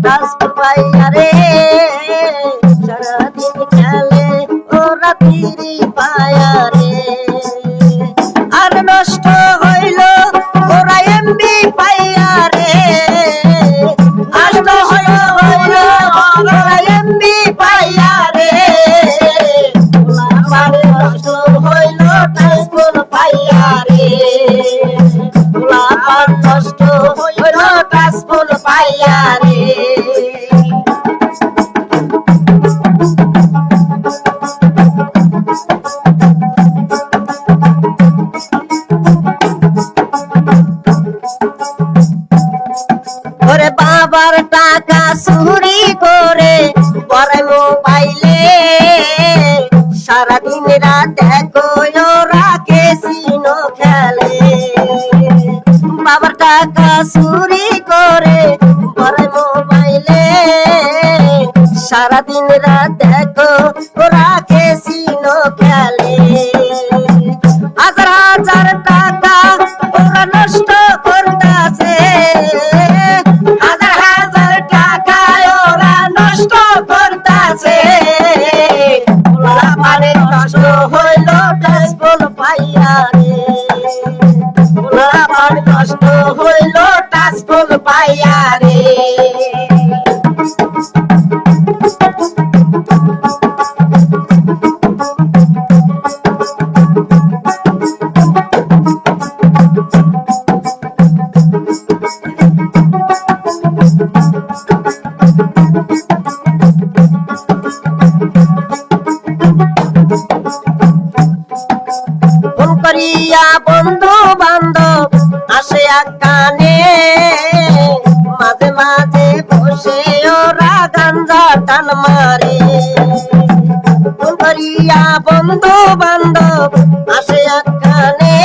টাচফুল পাইয়া রে সারাদিন খেলে ওরা তিরি পায়া রে আর নষ্ট হইল ওরা এমবি পাইয়া রে আর নষ্ট হইল ওরা এমবি পাইয়া রে আমার নষ্ট হইল টাচফুল পাইয়া রে আমার নষ্ট হইল টাচফুল পাইয়া রে ওরে বাবার টাকা চুরি করে পরে মোবাইলে সারাদিন রাত দেখো ওরা কেসিনো খেলে বাবার টাকা চুরি করে পরে মোবাইলে সারাদিন রাত দেখো ওরা কেসিনো খেলে হাজার হাজার টাকা ওরা নষ্ট করতেছে হাজার হাজার টাকা ওরা নষ্ট করতেছে মানে নষ্ট হইল টাচফুল পাইয়া রে মানে নষ্ট হইল টাচফুল পাইয়া রে ফোন করিয়া বন্ধু বান্ধব আসে কানে মাঝে মাঝে বসে ওরা গাঞ্জা টান মারে ফোন করিয়া বন্ধু বান্ধব আসে কানে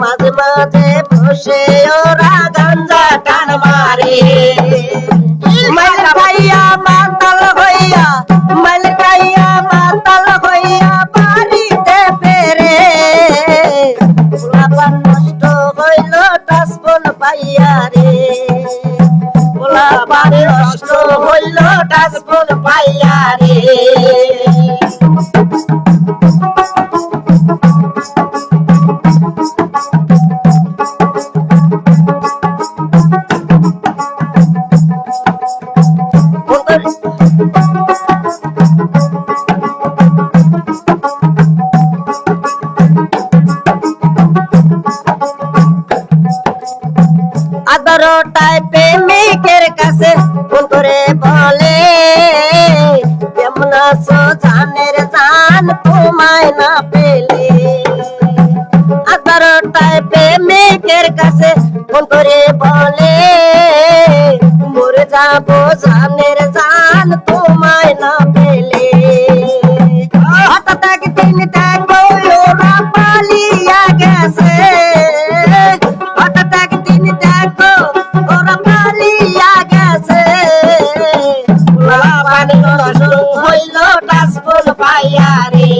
মাঝে মাঝে বসে ওরা গাঞ্জা টান মারে মাইল খাইয়া মাতাল হইয়া মাইল খাইয়া মাতাল হইয়া বাড়িতে ফেরে পোলাপান নষ্ট হইল টাচফুল পাইয়া রে পোলাপান নষ্ট হইল টাচফুল পাইয়া রে আদরটায় প্রেমিকের কাছে ফোন করে বলে কেমন আছো জানের জান তোমায় না পেলে আদরটায় প্রেমিকের কাছে ফোন করে বলে মরে যাবো জানের জান তোমায় না পেলে হঠাৎ একদিন দেখো ওরা পালিয়া গেছে হঠাৎ একদিন দেখো ওরা পালিয়া গেছে পোলাপান নষ্ট হইল টাচফুল পাইয়া রে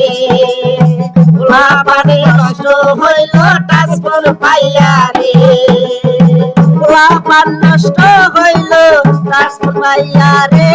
পোলাপান নষ্ট হইল টাচফুল পাইয়া রে পোলাপান নষ্ট হইল টাচফুল পাইয়া রে